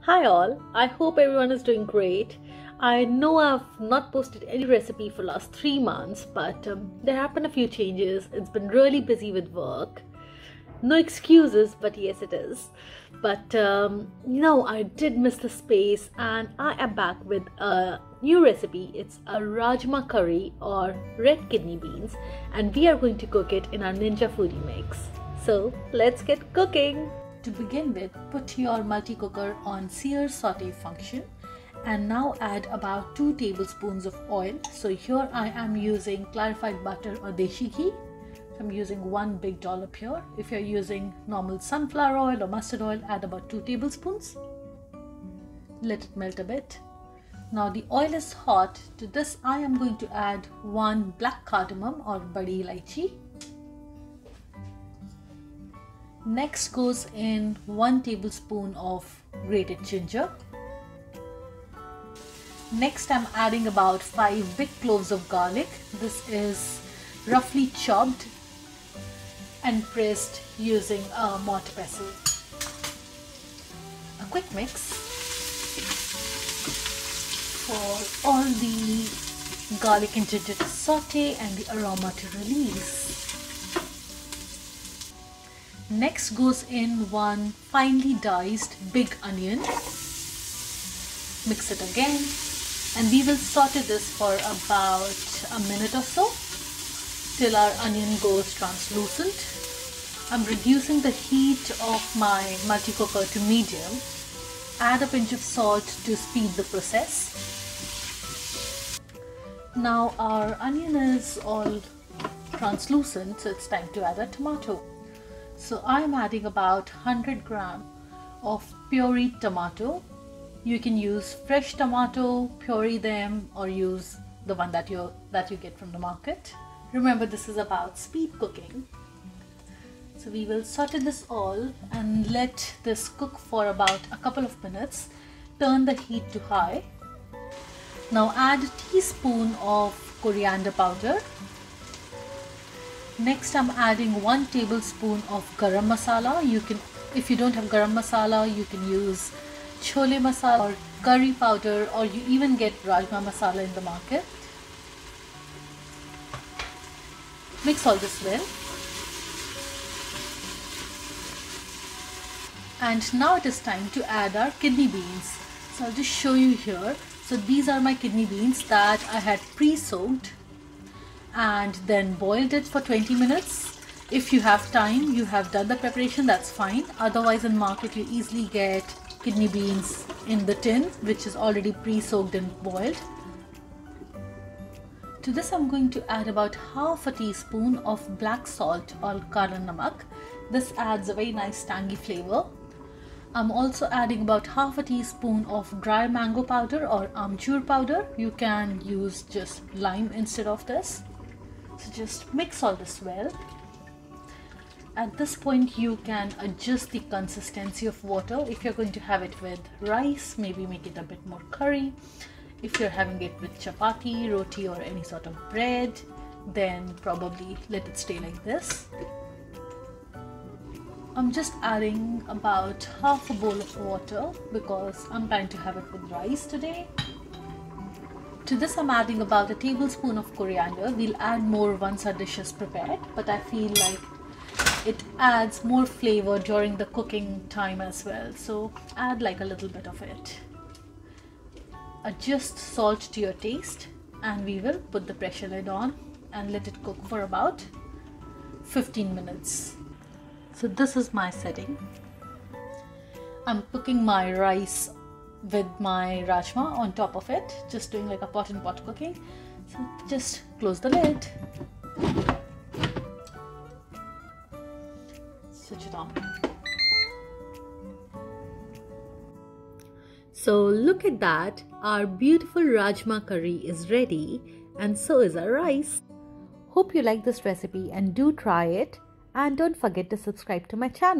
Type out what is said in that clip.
Hi all, I hope everyone is doing great. I know I've not posted any recipe for last 3 months, but there have been a few changes. It's been really busy with work. No excuses, but yes it is. But I did miss the space and I am back with a new recipe. It's a Rajma curry or red kidney beans, and we are going to cook it in our Ninja Foodie mix. So let's get cooking! To begin with, put your multi-cooker on sear saute function and now add about 2 tablespoons of oil. So here I am using clarified butter or deshi ghee. I'm using 1 big dollop here. If you're using normal sunflower oil or mustard oil, add about 2 tablespoons. Let it melt a bit. Now the oil is hot. To this I am going to add 1 black cardamom or badi elaichi. Next goes in 1 tablespoon of grated ginger. Next I'm adding about 5 big cloves of garlic. This is roughly chopped and pressed using a mortar pestle. A quick mix for all the garlic and ginger to saute and the aroma to release. Next goes in 1 finely diced big onion. Mix it again and we will saute this for about a minute or so till our onion goes translucent. I'm reducing the heat of my multi-cooker to medium. Add a pinch of salt to speed the process. Now our onion is all translucent, so it's time to add a tomato. So I'm adding about 100 grams of pureed tomato. You can use fresh tomato, puree them, or use the one that you get from the market. Remember, this is about speed cooking. So we will saute this all and let this cook for about a couple of minutes. Turn the heat to high. Now add a teaspoon of coriander powder. Next I'm adding 1 tablespoon of garam masala. If you don't have garam masala, you can use chole masala or curry powder, or you even get rajma masala in the market. Mix all this well. And now it is time to add our kidney beans. So I'll just show you here. So these are my kidney beans that I had pre-soaked and then boiled it for 20 minutes. If you have time, you have done the preparation, that's fine. Otherwise in market you easily get kidney beans in the tin which is already pre-soaked and boiled. To this I'm going to add about half a teaspoon of black salt or kala namak. This adds a very nice tangy flavor. I'm also adding about half a teaspoon of dry mango powder or amchur powder. You can use just lime instead of this. So just mix all this well. At this point you can adjust the consistency of water. If you're going to have it with rice, maybe make it a bit more curry. If you're having it with chapati, roti or any sort of bread, then probably let it stay like this. I'm just adding about half a bowl of water because I'm planning to have it with rice today. To this I'm adding about a tablespoon of coriander. We'll add more once our dish is prepared, but I feel like it adds more flavor during the cooking time as well. So add like a little bit of it. Adjust salt to your taste and we will put the pressure lid on and let it cook for about 15 minutes. So this is my setting. I'm cooking my rice with my rajma on top of it, just doing like a pot and pot cooking. So just close the lid. Switch it on. So look at that, our beautiful rajma curry is ready and so is our rice. Hope you like this recipe and do try it, and don't forget to subscribe to my channel.